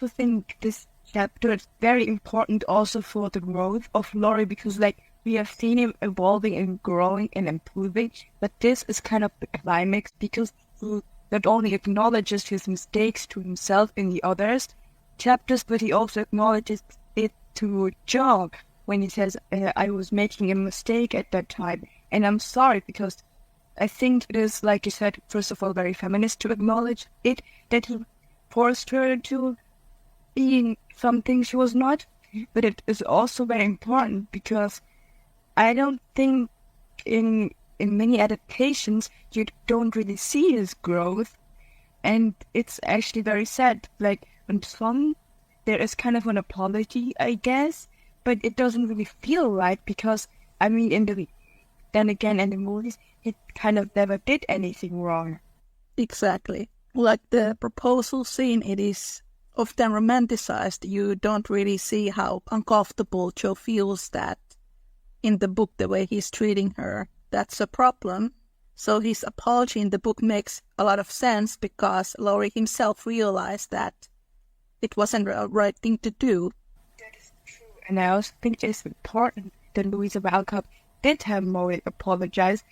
I think this chapter is very important also for the growth of Laurie because like we have seen him evolving and growing and improving, but this is kind of the climax because he not only acknowledges his mistakes to himself and the others chapters, but he also acknowledges it to Joe when he says, I was making a mistake at that time and I'm sorry because I think it is, like you said, first of all, very feminist to acknowledge it, that he forced her to being something she was not, but it is also very important because I don't think in many adaptations you don't really see his growth, and it's actually very sad. Like in some, there is kind of an apology, I guess, but it doesn't really feel right because I mean, then again in the movies, it kind of never did anything wrong. Exactly. Like the proposal scene, it is often romanticized. You don't really see how uncomfortable Joe feels that in the book, the way he's treating her. That's a problem. So his apology in the book makes a lot of sense because Laurie himself realized that it wasn't the right thing to do. That is true. And I also think it's important that Louisa May Alcott did have Laurie apologize.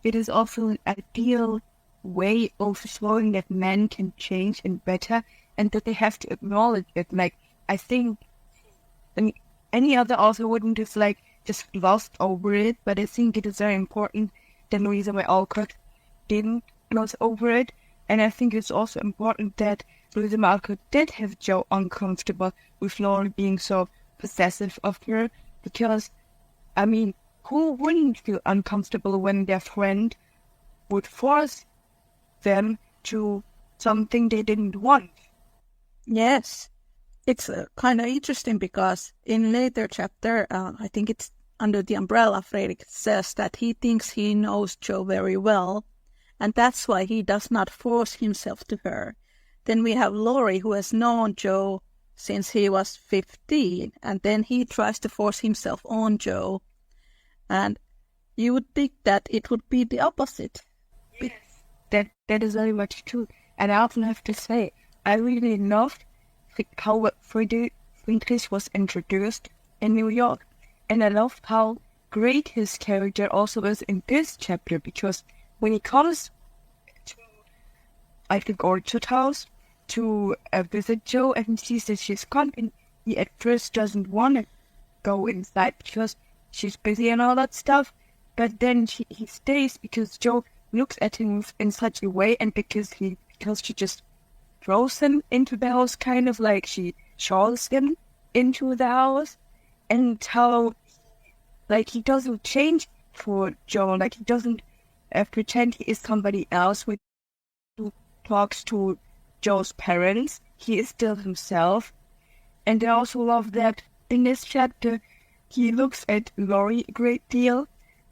It is also an ideal way of showing that men can change and better and that they have to acknowledge it. Like, I think any other author wouldn't have, like, just glossed over it, but I think it is very important that Louisa May Alcott didn't gloss over it. And I think it's also important that Louisa May Alcott did have Joe uncomfortable with Laurie being so possessive of her, because, I mean, who wouldn't feel uncomfortable when their friend would force them to something they didn't want? Yes, it's kind of interesting because in later chapter, I think it's under the umbrella, Fredrik says that he thinks he knows Joe very well, and that's why he does not force himself to her. Then we have Laurie, who has known Joe since he was 15, and then he tries to force himself on Joe. And you would think that it would be the opposite. Yes, that is very much true. And I often have to say, I really loved how Friedrich was introduced in New York. And I loved how great his character also is in this chapter, because when he comes to, I think, Orchard House to visit Joe and he sees that she's gone, and he at first doesn't want to go inside because she's busy and all that stuff. But then he stays because Joe looks at him in such a way, and because she just throws him into the house, kind of like she shawls him into the house, and how like he doesn't change for Joe, like he doesn't pretend he is somebody else who talks to Joe's parents. He is still himself. And I also love that in this chapter he looks at Laurie a great deal,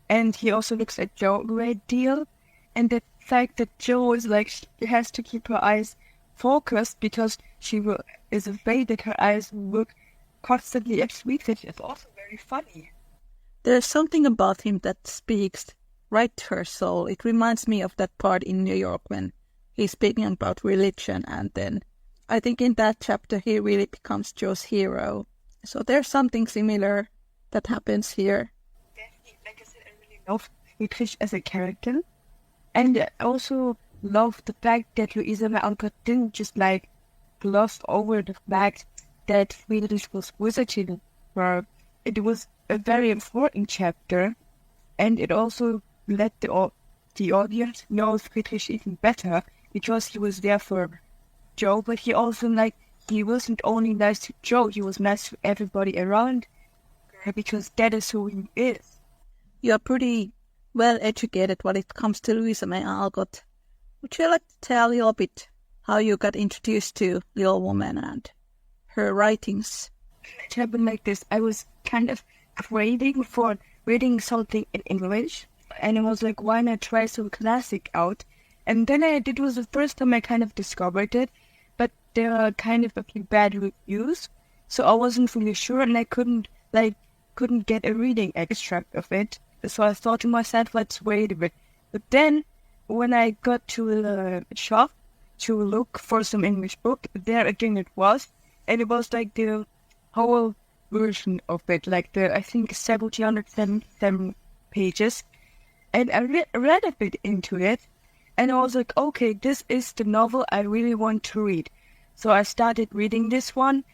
and he also looks at Joe a great deal, and the fact that Joe is like, she has to keep her eyes focused because is afraid that her eyes will look constantly at Swedish is also very funny. There's something about him that speaks right to her soul. It reminds me of that part in New York when he's speaking about religion, and then I think in that chapter he really becomes Joe's hero. So there's something similar that happens here. Like I said, I really love Friedrich as a character, and I also love the fact that Louisa May Alcott didn't just like gloss over the fact that Friedrich was wizarding her. It was a very important chapter, and it also let the audience know Friedrich even better because he was there for Joe, but he also he wasn't only nice to Joe, he was nice to everybody around her because that is who he is. You're pretty well educated when it comes to Louisa May Alcott. Would you like to tell a little bit how you got introduced to Little Woman and her writings? It happened like this. I was kind of craving for reading something in English, and I was like, why not try some classic out? And then it was the first time I kind of discovered it, but there are kind of a few bad reviews, so I wasn't really sure, and I couldn't get a reading extract of it. So I thought to myself, let's wait a bit. But then, when I got to the shop to look for some English book, there again it was, and it was like the whole version of it, like I think 777 pages. And I read a bit into it, and I was like, okay, this is the novel I really want to read. So I started reading this one,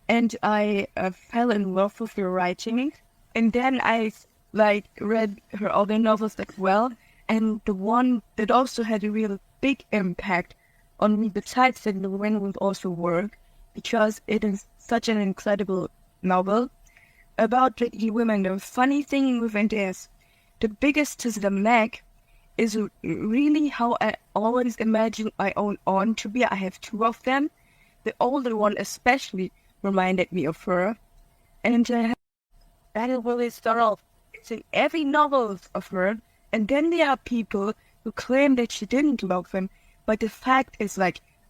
and I fell in love with her writing. And then I read her other novels as well. And the one that also had a real big impact on me, besides that the women would also work, because it is such an incredible novel about the women. The funny thing with it is, the biggest to the Meg is really how I always imagine my own aunt to be. I have two of them. The older one especially reminded me of her. And that is really thorough. It's in every novel of her. And then there are people who claim that she didn't love him. But the fact is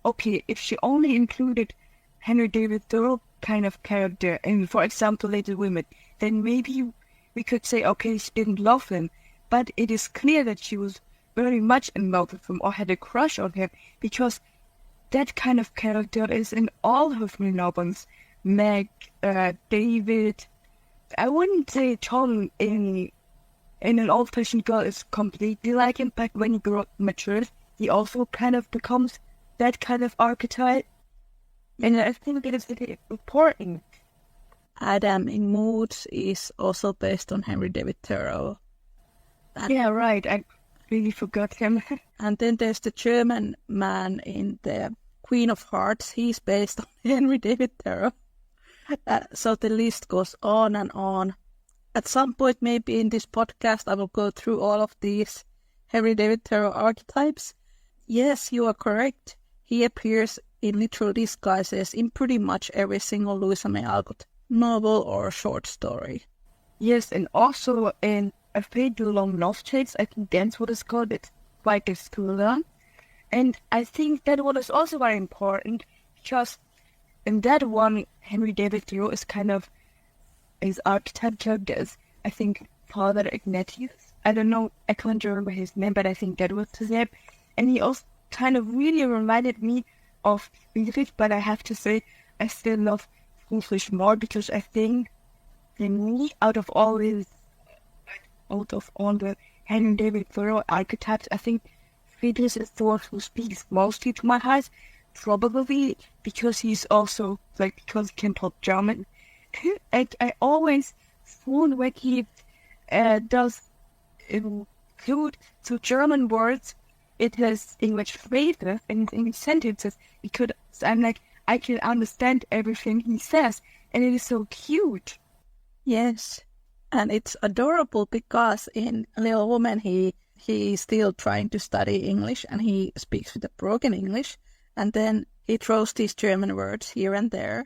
okay, if she only included Henry David Thoreau kind of character in, for example, Little Women, then maybe we could say, okay, she didn't love him. But it is clear that she was very much in love with him or had a crush on him, because that kind of character is in all her three novels. Meg, David. I wouldn't say Tom in an old-fashioned girl is completely like him, but when he matures, he also kind of becomes that kind of archetype. And I think it is really important. Adam in Moods is also based on Henry David Thoreau. Yeah, right. I really forgot him. And then there's the German man in the Queen of Hearts. He's based on Henry David Thoreau. So the list goes on and on. At some point, maybe in this podcast, I will go through all of these Henry David Thoreau archetypes. Yes, you are correct. He appears in literal disguises in pretty much every single Louisa May Alcott novel or short story. Yes, and also in A Fade to Long Love Chase, I think that's what it's called. It's quite a thriller. And I think that one is also very important, because in that one, Henry David Thoreau is kind of his archetype characters. I think Father Ignatius. I don't know, I can't remember his name, but I think that was his name. And he also kind of really reminded me of Friedrich, but I have to say, I still love Friedrich more, because I think, for me, out of all the Henry David Thoreau archetypes, I think Friedrich is the one who speaks mostly to my heart, probably because he's also, because he can talk German. And I always found when he does include two German words, it has English phrases and English sentences, because I'm like, I can understand everything he says, and it is so cute. Yes, and it's adorable because in Little Woman he is still trying to study English and he speaks with a broken English, and then he throws these German words here and there.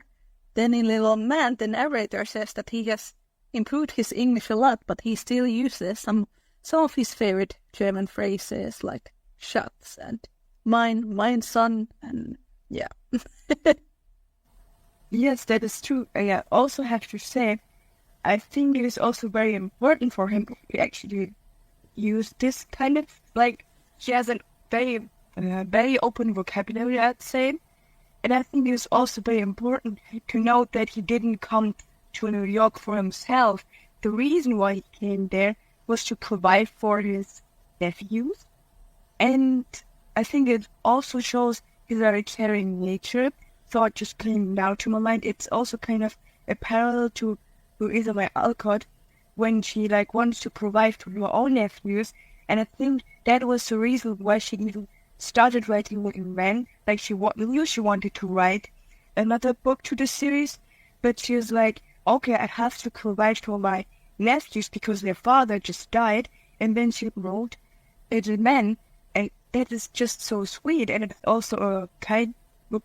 Then in Little Man, the narrator says that he has improved his English a lot, but he still uses some of his favorite German phrases like Schatz and mein Son, and yeah. Yes, that is true. I also have to say, I think it is also very important for him to actually use this kind of, he has a very open vocabulary, I'd say. And I think it is also very important to note that he didn't come to New York for himself. The reason why he came there was to provide for his nephews. And I think it also shows his very caring nature. Thought just came now to my mind. It's also kind of a parallel to Louisa May Alcott when she wants to provide for her own nephews. And I think that was the reason why she even started writing Little Men. She knew she wanted to write another book to the series, but she was like, okay, I have to provide for my nephews because their father just died. And then she wrote Little Men, and that is just so sweet. And it's also a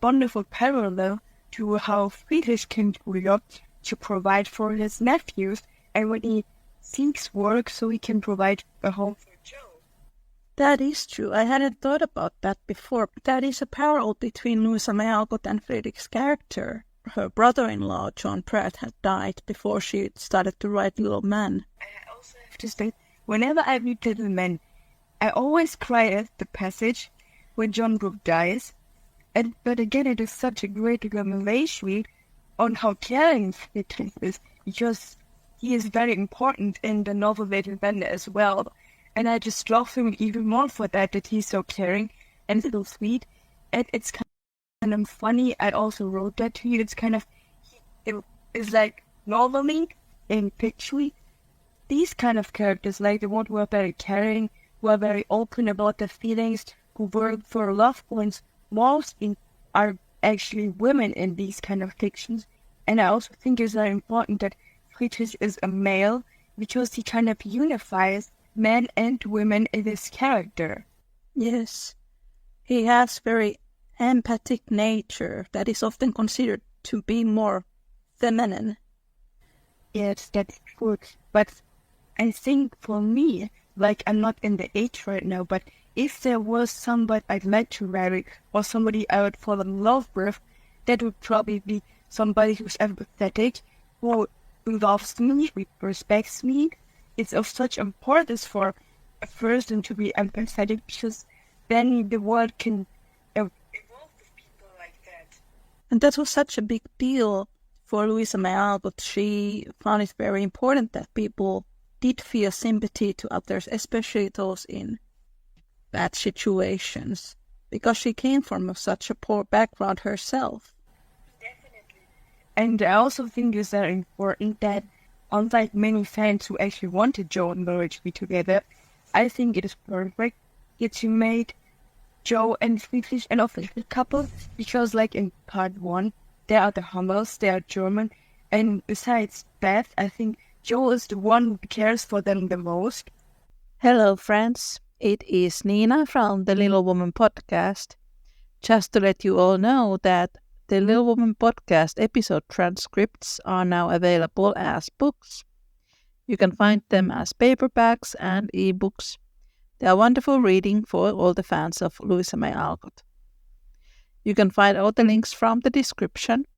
wonderful parallel to how Friedrich came to New York to provide for his nephews, and when he seeks work so he can provide a home for Joe. That is true. I hadn't thought about that before. That is a parallel between Louisa May Alcott and Friedrich's character. Her brother-in-law, John Pratt, had died before she started to write Little Men. I also have to say, whenever I read Little Men, I always cry at the passage when John Brooke dies. But again, it is such a great revelation on how caring Friedrich is, because he is very important in the novel Little Bender as well. And I just love him even more for that he's so caring and so sweet. And it's kind of funny. I also wrote that to you. It's kind of, it is like normally in picture, these kind of characters, like the one who are very caring, who are very open about their feelings, who work for loved ones, mostly are actually women in these kind of fictions. And I also think it's very important that Friedrich is a male because he kind of unifies men and women in his character. Yes, he has very empathic nature that is often considered to be more feminine. Yes, that's true. But I think for me, like I'm not in the age right now, but if there was somebody I'd like to marry or somebody I would fall in love with, that would probably be somebody who's empathetic, who loves me, who respects me. It's of such importance for a person to be empathetic because then the world can evolve with people like that. And that was such a big deal for Louisa May Alcott. She found it very important that people did feel sympathy to others, especially those in bad situations, because she came from such a poor background herself. Definitely. And I also think it's very important that, unlike many fans who actually wanted Joe and Laurie to be together, I think it is perfect that you made Joe and Friedrich an official couple, because like in part 1, they are the Hummels, they are German, and besides Beth, I think Joe is the one who cares for them the most. Hello friends, it is Niina from the Little Woman podcast. Just to let you all know that the Little Woman podcast episode transcripts are now available as books. You can find them as paperbacks and ebooks. They are wonderful reading for all the fans of Louisa May Alcott. You can find all the links from the description.